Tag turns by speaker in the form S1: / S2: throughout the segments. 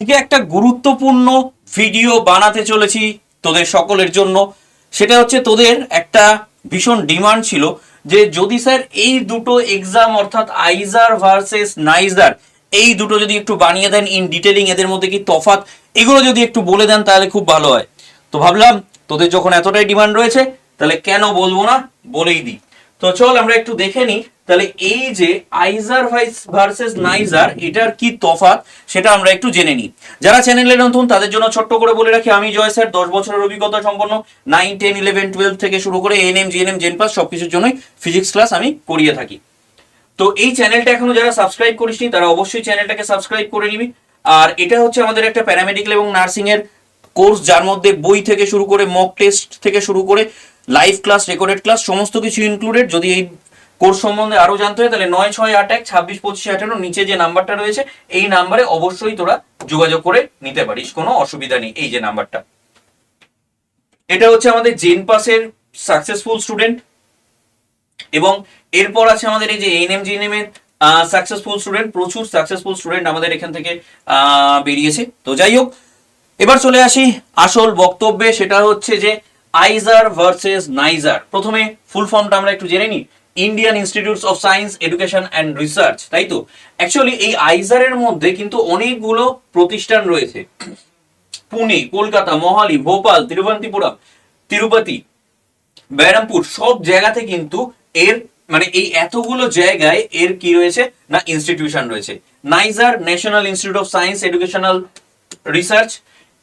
S1: আজকে একটা গুরুত্বপূর্ণ ভিডিও বানাতে চলেছি তোদের সকলের জন্য। সেটা হচ্ছে তোদের একটা ভীষণ ডিমান্ড ছিল যে যদি স্যার এই দুটো এক্সাম অর্থাৎ আইজার ভার্সেস নাইজার এই দুটো যদি একটু বানিয়ে দেন ইন ডিটেলিং, এদের মধ্যে কি তফাৎ, এগুলো যদি একটু বলে দেন তাহলে খুব ভালো হয়। তো ভাবলাম তোদের যখন এতটাই ডিমান্ড রয়েছে তাহলে কেন বলবো না, বলেই দিই। তো চল আমরা একটু দেখে নিই তাহলে এই যে আইজার ভার্সেস নাইজার এটার কি তফাৎ সেটা আমরা একটু জেনে নিই। যারা চ্যানেলে নতুন তাদের জন্য ছোট্ট করে বলে রাখি, আমি জয় স্যার 10 বছরের অভিজ্ঞতা সম্পন্ন 9, 10, 11, 12 থেকে শুরু করে এএনএম, জিএনএম, জেনপাস সবকিছুর জন্যই ফিজিক্স ক্লাস আমি করিয়ে থাকি। তো এই চ্যানেলটা এখনো যারা সাবস্ক্রাইব করিসনি তারা অবশ্যই চ্যানেলটাকে সাবস্ক্রাইব করে নিবি। আর এটা হচ্ছে আমাদের একটা প্যারামেডিক্যাল এবং নার্সিং এর কোর্স, যার মধ্যে বই থেকে শুরু করে মক টেস্ট থেকে শুরু করে লাইভ ক্লাস, রেকর্ডেড ক্লাস সমস্ত কিছু ইনক্লুডেড। যদি এই কোর্স সম্বন্ধে আরো জানতে হয় তাহলে 9681262518 নিচে যে নাম্বারটা রয়েছে এই নাম্বারে অবশ্যই তোরা যোগাযোগ করে নিতে পারিস, কোনো অসুবিধা নেই। এই যে নাম্বারটা, এটা হচ্ছে আমাদের জেনপাসের সাকসেসফুল স্টুডেন্ট, এবং এরপর আছে আমাদের এই যে এএনএম জিএনএম এর সাকসেসফুল স্টুডেন্ট। প্রচুর সাকসেসফুল স্টুডেন্ট আমাদের এখান থেকে বেরিয়েছে। তো যাই হোক, এবার চলে আসি আসল বক্তব্যে, সেটা হচ্ছে যে আইজার ভার্সেস নাইজার। প্রথমে ফুল ফর্মটা আমরা একটু জেনে নিই, Indian institutes of science education and research, তাই তো? অ্যাকচুয়ালি এই আইজারের মধ্যে কিন্তু অনেকগুলো প্রতিষ্ঠান রয়েছে, পুনে, কলকাতা, মহালি, ভোপাল, তিরুবনন্তপুরম, তিরুপতি, বেরহামপুর, সব জায়গাতে কিন্তু এর মানে এই এতগুলো জায়গায় এর কি রয়েছে না ইনস্টিটিউশন রয়েছে। NISER national institute of science educational research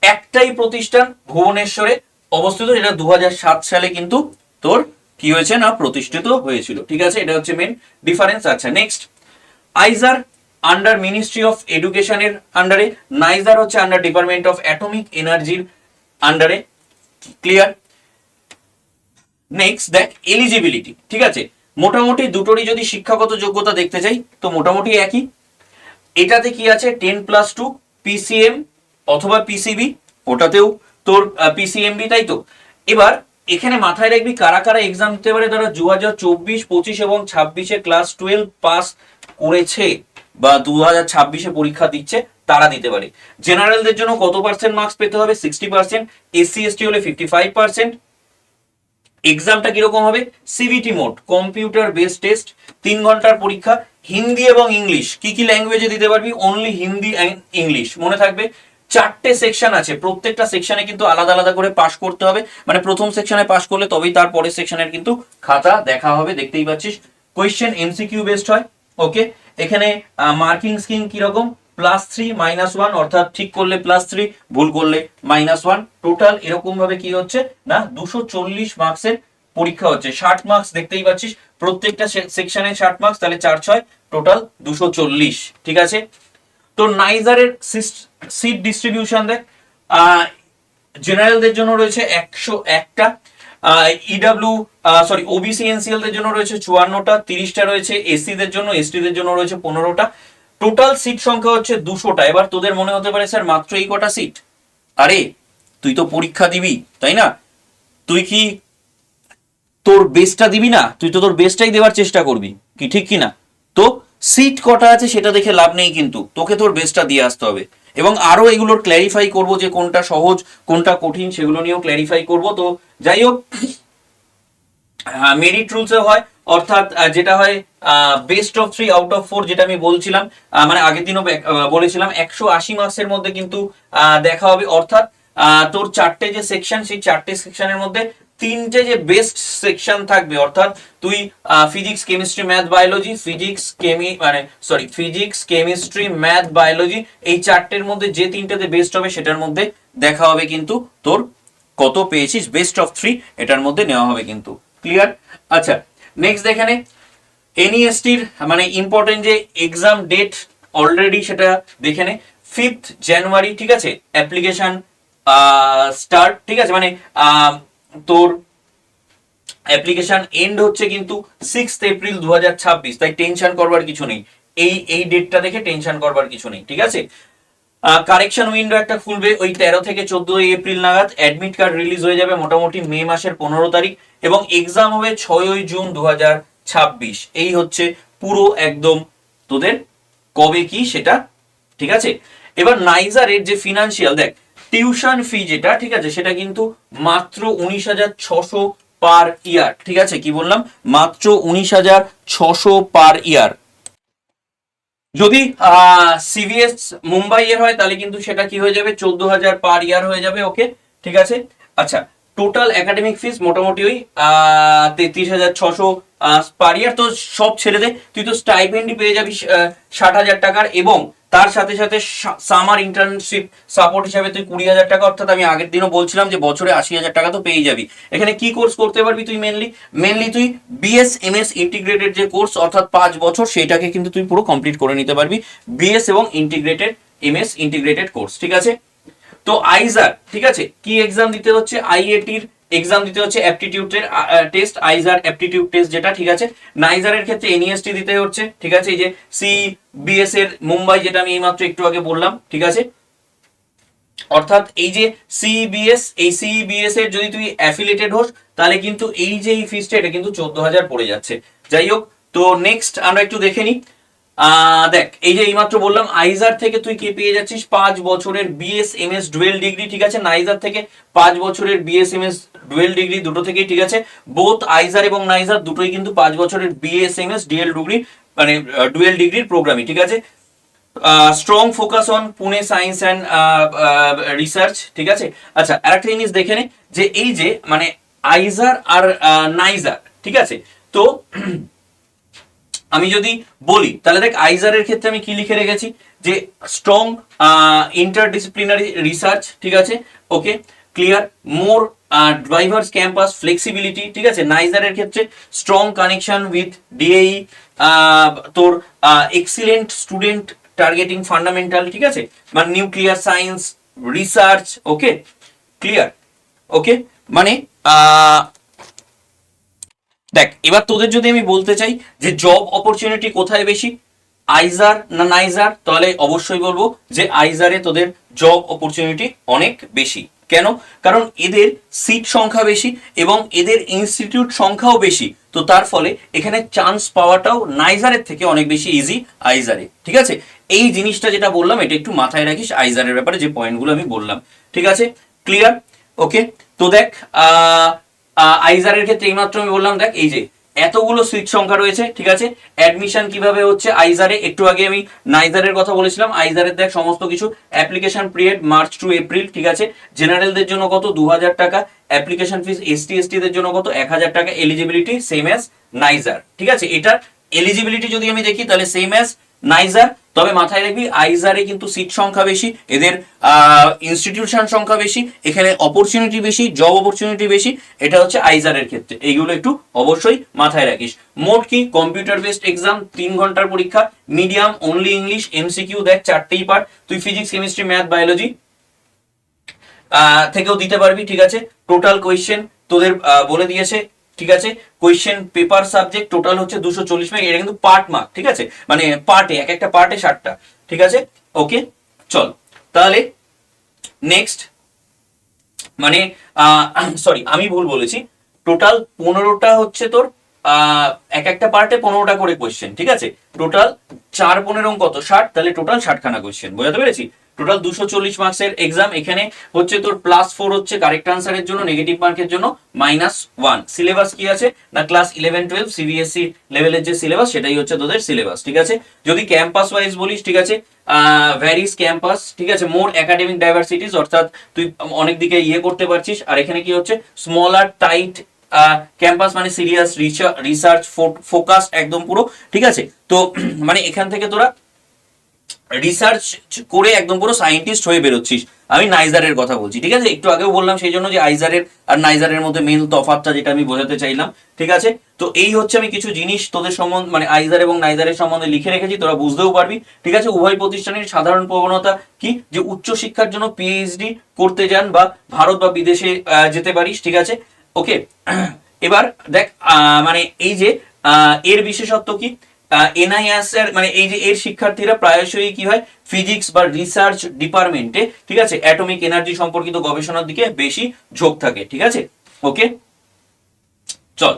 S1: একটাই প্রতিষ্ঠান ভুবনেশ্বরে অবস্থিত, যেটা 2007 সালে কিন্তু তোর কি হয়েছে না প্রতিষ্ঠিত হয়েছিল। ঠিক আছে, এটা হচ্ছে মেন ডিফারেন্স। আচ্ছা, নেক্সট, আইজার আন্ডার মিনিস্ট্রি অফ এডুকেশনের আন্ডারে, নাইজার হচ্ছে আন্ডার ডিপার্টমেন্ট অফ অ্যাটমিক এনার্জির আন্ডারে। ক্লিয়ার? নেক্সট দেখ এলিজিবিলিটি। ঠিক আছে, মোটামুটি দুটোরই যদি শিক্ষাগত যোগ্যতা দেখতে চাই তো মোটামুটি একই। এটাতে কি আছে 10+2 পিসিএম অথবা পিসিবি, ওটাতেও তোর পিসিএমবি, তাই তো? এবার এখানে মাথায় রাখবি কারা কারা এক্সাম দিতে পারে, তারা 2024, 25 এবং 26-এ ক্লাস 12 পাস করেছে বা 2026-এ পরীক্ষা দিচ্ছে তারা দিতে পারে। জেনারেলদের জন্য কত পার্সেন্ট মার্কস পেতে হবে? 60%, এসসি এসটি হলে 55%। এক্সামটা কিরকম হবে? CBT mode, computer based test, 3 ঘন্টার পরীক্ষা। হিন্দি এবং ইংলিশ, কি কি ল্যাঙ্গুয়েজে দিতে পারবি? Only Hindi and English. মনে থাকবে 4টে সেকশন আছে, প্রত্যেকটা সেকশনে কিন্তু আলাদা আলাদা করে পাস করতে হবে। মানে প্রথম সেকশনে পাস করলে তবেই তার পরের সেকশনের কিন্তু খাতা দেখা হবে, দেখতেই পাচ্ছিস। কোয়েশ্চেন এমসিকিউ বেসড হয়। ওকে, এখানে মার্কিং স্কিম কিরকম? +3 -1, অর্থাৎ ঠিক করলে +3, ভুল করলে -1। টোটাল এরকম ভাবে কি হচ্ছে না 240 মার্কসের পরীক্ষা হচ্ছে। 60 মার্কস দেখতেই পাচ্ছিস, প্রত্যেকটা সেকশনে 60 মার্কস, তাহলে 4×6 টোটাল 240। ঠিক আছে, তো নাইজারের সিট ডিস্ট্রিবিউশন দেখ, জেনারেলদের জন্য রয়েছে 101টা, ইডব্লিউ ওবিসি এনসিএল দের জন্য রয়েছে 54টা, 30টা রয়েছে এসসিদের জন্য, এসটিদের জন্য রয়েছে 15টা। টোটাল সিট সংখ্যা হচ্ছে 200টা। এবার তোদের মনে হতে পারে স্যার মাত্র এই কটা সিট, আরে তুই তো পরীক্ষা দিবি তাই না, তুই কি তোর বেস্টটা দিবি না? তুই তো তোর বেস্টটাই দেওয়ার চেষ্টা করবি, কি ঠিক কি না? তো সিট কটা আছে সেটা দেখে লাভ নেই, কিন্তু তোকে তোর বেস্টটা দিয়ে আসতে হবে। এবং আরো এগুলোর ক্ল্যারিফাই করব যে কোনটা সহজ কোনটা কঠিন, সেগুলো নিয়েও ক্ল্যারিফাই করব। তো যাই হোক, মেরিট রুলসে হয়, অর্থাৎ যেটা হয় বেস্ট অফ 3 আউট অফ 4, যেটা আমি বলছিলাম, মানে আগের দিনও বলেছিলাম 180 মার্কসের মধ্যে কিন্তু দেখা হবে। অর্থাৎ তোর 4টে যে সেকশন, সেই 4টে সেকশনের মধ্যে 3টে যে বেস্ট সেকশন থাকবে, অর্থাৎ তুই physics, chemistry, math, biology, physics, chemistry, math, biology, এই 4টের মধ্যে যে 3টেতে বেস্ট হবে সেটার মধ্যে দেখা হবে কিন্তু তোর কত পেয়েছিস, বেস্ট অফ 3 এটার মধ্যে নেওয়া হবে কিন্তু। ক্লিয়ার? আচ্ছা, নেক্সট দেখে নে এনইএসটির মানে ইম্পর্টেন্ট যে এক্সাম ডেট অলরেডি সেটা দেখে নে, 5th জানুয়ারি। ঠিক আছে, অ্যাপ্লিকেশন স্টার্ট। ঠিক আছে, মানে তোর অ্যাপ্লিকেশন এন্ড হচ্ছে কিন্তু 6th এপ্রিল 2026। তাই টেনশন করবার কিছু নেই, এই ডেটটা দেখে টেনশন করবার কিছু নেই। ঠিক আছে, কারেকশন উইন্ডো একটা খুলবে ওই 13 থেকে 14 এপ্রিল নাগাদ। অ্যাডমিট কার্ড রিলিজ হয়ে যাবে মোটামুটি মে মাসের 15 তারিখ, এবং এক্সাম হবে 6 জুন 2026। এই হচ্ছে পুরো একদম তোদের কবে কি সেটা। ঠিক আছে, এবার নাইজারের যে ফিনান্সিয়াল দেখ, টিউশন ফি যেটা, ঠিক আছে, সেটা কিন্তু মাত্র 19,600 পার ইয়ার, ঠিক আছে, কি বললাম, মাত্র 19,600 পার ইয়ার। যদি সিবিএস মুম্বাই এর হয় তাহলে কিন্তু সেটা কি হয়ে যাবে, 14,000 পার ইয়ার হয়ে যাবে। ওকে, ঠিক আছে। আচ্ছা, টোটাল একাডেমিক ফিস মোটামুটি ওই 33,600 পার ইয়ার। তো সব ছেড়ে দে, তুই তো স্টাইপেন্ডই পেয়ে যাবি 60,000 টাকার, এবং তার সাথে সাথে সামার ইন্টার্নশিপ সাপোর্ট হিসাবে তুই 20,000 টাকা, অর্থাৎ আমি আগের দিনও বলছিলাম যে বছরে 80,000 টাকা তো পেয়ে যাবি। এখানে কি কোর্স করতে পারবি তুই, মেনলি তুই বিএস ইন্টিগ্রেটেড যে কোর্স, অর্থাৎ 5 বছর, সেইটাকে কিন্তু তুই পুরো কমপ্লিট করে নিতে পারবি, বিএস এবং ইন্টিগ্রেটেড কোর্স, ঠিক আছে। তো আইজার, ঠিক আছে, কি এক্সাম দিতে হচ্ছে, আইএটির এক্সাম দিতে হচ্ছে, অ্যাপটিটিউডের টেস্ট, আইজার অ্যাপটিটিউড টেস্ট যেটা, ঠিক আছে। নাইজারের ক্ষেত্রে এনইএসটি দিতে হচ্ছে, ঠিক আছে, এই যে সিবিএস এর মুম্বাই, যেটা আমি এইমাত্র একটু আগে বললাম, ঠিক আছে। অর্থাৎ এই যে সিবিএস এর যদি তুই অ্যাফিলিয়েটেড হোস, তাহলে কিন্তু এই যে এই ফিসটা, এটা কিন্তু 14,000 পড়ে যাচ্ছে। যাই হোক, তো নেক্সট আমরা একটু দেখে নিই। দেখ, এই যে এইমাত্র বললাম, আইজার থেকে তুই কি পেয়ে যাচ্ছিস, 5 বছরের বিএসএমএস ডুয়েল ডিগ্রি, ঠিক আছে। নাইজার থেকে 5 বছরের বিএসএমএস ডুয়েল ডিগ্রি, দুটো থেকেই, ঠিক আছে। বোথ আইজার এবং নাইজার দুটোই কিন্তু 5 বছরের বিএসএমএস ডিএল ডিগ্রি, মানে ডুয়েল ডিগ্রির প্রোগ্রামই, ঠিক আছে। Strong focus on Pune science and research, ঠিক আছে। আচ্ছা, আরেকটা জিনিস দেখে নে, যে এই যে মানে আইজার আর নাইজার, ঠিক আছে। তো আমি যদি বলি, তাহলে দেখ, আইজারের ক্ষেত্রে আমি কি লিখে রেখেছি, যে স্ট্রং ইন্টারডিসিপ্লিনারি রিসার্চ, ঠিক আছে, ওকে, ক্লিয়ার, মোর ড্রাইভার্স ক্যাম্পাস ফ্লেক্সিবিলিটি, ঠিক আছে। নাইজারের ক্ষেত্রে স্ট্রং কানেকশন উইথ ডিএই, তোর এক্সিলেন্ট স্টুডেন্ট টার্গেটিং ফান্ডামেন্টাল, ঠিক আছে, মানে নিউক্লিয়ার সায়েন্স রিসার্চ, ওকে, ক্লিয়ার, ওকে। মানে দেখ, এবার তোদের যদি আমি বলতে চাই যে জব অপরচুনিটি কোথায় বেশি, আইজার না নাইজার, তাহলে অবশ্যই বলবো যে আইজারে তোদের জব অপরচুনিটি অনেক বেশি। কেন? কারণ এদের সিট সংখ্যা বেশি এবং এদের ইনস্টিটিউট সংখ্যাও বেশি, তো তার ফলে এখানে চান্স পাওয়াটাও নাইজারের থেকে অনেক বেশি ইজি আইজারে, ঠিক আছে। এই জিনিসটা যেটা বললাম, এটা একটু মাথায় রাখিস আইজারের ব্যাপারে, যে পয়েন্টগুলো আমি বললাম, ঠিক আছে, ক্লিয়ার, ওকে। তো দেখ, আইজারের ক্ষেত্রে এইমাত্র আমি বললাম, দেখ এই যে এতগুলো সিট সংখ্যা রয়েছে, ঠিক আছে। অ্যাডমিশন কিভাবে হচ্ছে আইজারে, একটু আগে আমি নাইজারের কথা বলেছিলাম। আইজারের দেখ সমস্ত কিছু, application period March to April, ঠিক আছে। জেনারেলদের জন্য কত, 2,000 টাকা। অ্যাপ্লিকেশন ফিস এসটি দের জন্য কত, 1,000 টাকা। এলিজিবিলিটি সেম অ্যাজ নাইজার, ঠিক আছে। এটার এলিজিবিলিটি যদি আমি দেখি, তাহলে সেম অ্যাজ নাইজার, তবে মাথায় রাখবি আইজারে কিন্তু সিট সংখ্যা বেশি, এদের ইনস্টিটিউশন সংখ্যা বেশি, এখানে অপরচুনিটি বেশি, জব অপরচুনিটি বেশি, এটা হচ্ছে আইজারের ক্ষেত্রে। এইগুলো একটু অবশ্যই মাথায় রাখিস। মোট কি, কম্পিউটার বেসড এক্সাম, 3 ঘন্টার পরীক্ষা, মিডিয়াম অনলি ইংলিশ, এমসিকিউ দেখ 4টেই পার্ট, তুই ফিজিক্স কেমিস্ট্রি ম্যাথ বায়োলজি থেকেও দিতে পারবি, ঠিক আছে। টোটাল কোয়েশ্চেন তোদের বলে দিয়েছে, ঠিক আছে। কোয়েশ্চেন পেপার সাবজেক্ট টোটাল হচ্ছে 240 মার্ক, এটা কিন্তু পার্ট মার্ক, ঠিক আছে, মানে পার্টে, এক একটা পার্টে 60টা, ঠিক আছে, ওকে। চল তাহলে নেক্সট, মানে সরি আমি ভুল বলেছি, টোটাল 15টা হচ্ছে তোর, এক একটা পার্টে 15টা করে কোয়েশ্চেন, ঠিক আছে। টোটাল 4 15 কত, 60, তাহলে টোটাল 60খানা কোয়েশ্চেন, বোঝাতে পেরেছি। টোটাল 240 মার্কসের এক্সাম। এখানে হচ্ছে তোর +4 হচ্ছে কারেক্ট আনসারের জন্য, নেগেটিভ মার্কের জন্য -1। সিলেবাস কি আছে না, ক্লাস 11 12 সিবিএসই লেভেলের যে সিলেবাস, সেটাই হচ্ছে তোদের সিলেবাস, ঠিক আছে। যদি ক্যাম্পাস ওয়াইজ বলিস, ঠিক আছে, ভ্যারিস ক্যাম্পাস, ঠিক আছে, মোর একাডেমিক ডাইভার্সিটিস, অর্থাৎ তুই অনেক দিকে ইয়ে করতে পারছিস। আর এখানে কি হচ্ছে, স্মলার টাইট ক্যাম্পাস, মানে সিরিয়াস রিসার্চ ফোকাস একদম পুরো, ঠিক আছে। তো মানে এখান থেকে তোরা রিসার্চ করে একদম পুরো সায়েন্টিস্ট হয়ে বেরোচ্ছিস। আমি নাইজারের কথা বলছি, ঠিক আছে। একটু আগেও বললাম সেই জন্য, যে আইজারের আর নাইজারের মধ্যে মেন তফাৎটা যেটা আমি বোঝাতে চাইলাম, ঠিক আছে। তো এই হচ্ছে, আমি কিছু জিনিস তোদের সম্বন্ধে, মানে আইজার এবং নাইজারের সম্বন্ধে লিখে রেখেছি, তোরা বুঝতেও পারবি, ঠিক আছে। উভয় প্রতিষ্ঠানের সাধারণ প্রবণতা কি, যে উচ্চশিক্ষার জন্য পিএইচডি করতে যান বা ভারত বা বিদেশে যেতে পারিস, ঠিক আছে, ওকে। এবার দেখ, মানে এই যে এর বিশেষত্ব কি, এনআইএস এর, মানে এই যে এর শিক্ষার্থীরা প্রায়শই কি হয়, ফিজিক্স বা রিসার্চ ডিপার্টমেন্টে, ঠিক আছে, অ্যাটমিক এনার্জি সম্পর্কিত গবেষণার দিকে বেশি ঝোঁক থাকে, ঠিক আছে, ওকে। চল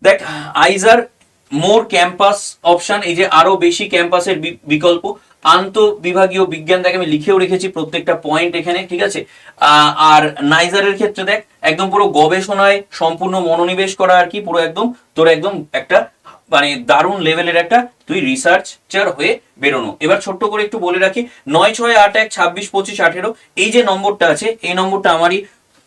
S1: দেখ, আইজার মোর ক্যাম্পাস অপশন, এই যে আরো বেশি ক্যাম্পাসের বিকল্প, আন্ত বিভাগীয় বিজ্ঞান, দেখ আমি লিখেও রেখেছি প্রত্যেকটা পয়েন্ট এখানে, ঠিক আছে। আর নাইজারের ক্ষেত্রে দেখ একদম পুরো গবেষণায় সম্পূর্ণ মনোনিবেশ করা আর কি, পুরো একদম তোর একদম একটা মানে দারুণ লেভেলের একটা তুই রিসার্চার হয়ে বেরোনো। এবার ছোট্ট করে একটু বলে রাখি, 9681262518 এই যে নম্বরটা আছে, এই নম্বরটা আমারই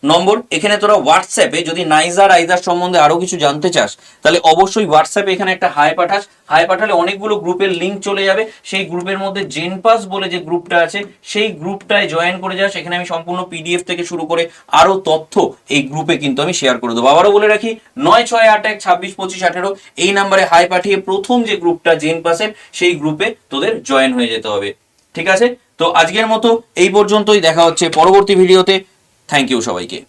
S1: নম্বর। এখানে তোরা হোয়াটসঅ্যাপে যদি নাইজার আইজার সম্বন্ধে আরো কিছু জানতে চাস, তাহলে অবশ্যই হোয়াটসঅ্যাপে এখানে একটা হাই পাঠাস। হাই পাঠালে অনেকগুলো গ্রুপের লিঙ্ক চলে যাবে, সেই গ্রুপের মধ্যে জেনপাস বলে যে গ্রুপটা আছে সেই গ্রুপটায় জয়েন করে যাস। এখানে আমি সম্পূর্ণ পিডিএফ থেকে শুরু করে আরো তথ্য এই গ্রুপে কিন্তু আমি শেয়ার করে দেবো। আবারও বলে রাখি, 9681262518 এই নাম্বারে হাই পাঠিয়ে প্রথম যে গ্রুপটা জেনপাসের সেই গ্রুপে তোদের জয়েন হয়ে যেতে হবে, ঠিক আছে। তো আজকের মতো এই পর্যন্তই, দেখা হচ্ছে পরবর্তী ভিডিওতে। থ্যাংক ইউ সবাইকে।